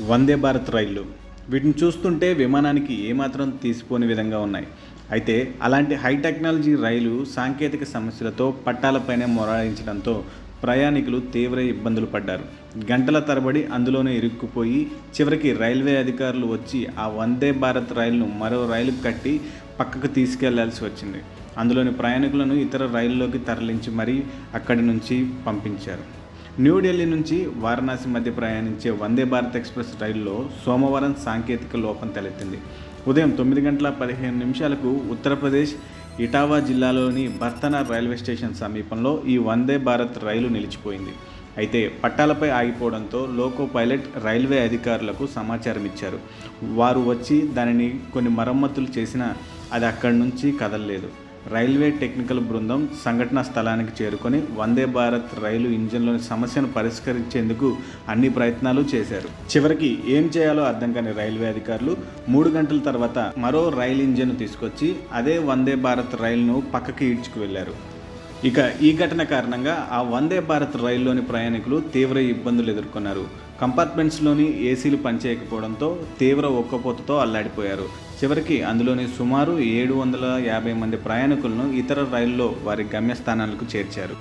వందే భారత్ రైళ్లు. వీటిని చూస్తుంటే విమానానికి ఏమాత్రం తీసిపోని విధంగా ఉన్నాయి. అయితే అలాంటి హై టెక్నాలజీ రైలు సాంకేతిక సమస్యలతో పట్టాలపైనే మొరాయించడంతో ప్రయాణికులు తీవ్ర ఇబ్బందులు పడ్డారు. గంటల తరబడి అందులోనే ఇరుక్కుపోయి చివరికి రైల్వే అధికారులు వచ్చి ఆ వందే భారత్ రైలును మరో రైలుకు కట్టి పక్కకు తీసుకెళ్లాల్సి వచ్చింది. అందులోని ప్రయాణికులను ఇతర రైళ్లలోకి తరలించి మరీ అక్కడి నుంచి పంపించారు. న్యూఢిల్లీ నుంచి వారణాసి మధ్య ప్రయాణించే వందే భారత్ ఎక్స్ప్రెస్ రైలులో సోమవారం సాంకేతిక లోపం తలెత్తింది. ఉదయం 9:15 ఉత్తరప్రదేశ్ ఇటావా జిల్లాలోని బర్తనా రైల్వే స్టేషన్ సమీపంలో ఈ వందే భారత్ రైలు నిలిచిపోయింది. అయితే పట్టాలపై ఆగిపోవడంతో లోకో పైలట్ రైల్వే అధికారులకు సమాచారం ఇచ్చారు. వారు వచ్చి దానిని కొన్ని మరమ్మతులు చేసినా అది అక్కడి నుంచి కదలలేదు. రైల్వే టెక్నికల్ బృందం సంఘటనా స్థలానికి చేరుకొని వందే భారత్ రైలు ఇంజన్లోని సమస్యను పరిష్కరించేందుకు అన్ని ప్రయత్నాలు చేశారు. చివరికి ఏం చేయాలో అర్థం కాని రైల్వే అధికారులు 3 గంటల తర్వాత మరో రైలు ఇంజన్ తీసుకొచ్చి అదే వందే భారత్ రైలును పక్కకి ఈడ్చుకు వెళ్లారు. ఇక ఈ ఘటన కారణంగా ఆ వందే భారత్ రైల్లోని ప్రయాణికులు తీవ్ర ఇబ్బందులు ఎదుర్కొన్నారు. కంపార్ట్మెంట్స్లోని ఏసీలు పనిచేయకపోవడంతో తీవ్ర ఉక్కపోతతో అల్లాడిపోయారు. చివరికి అందులోని సుమారు 750 మంది ప్రయాణికులను ఇతర రైళ్లలో వారి గమ్యస్థానాలకు చేర్చారు.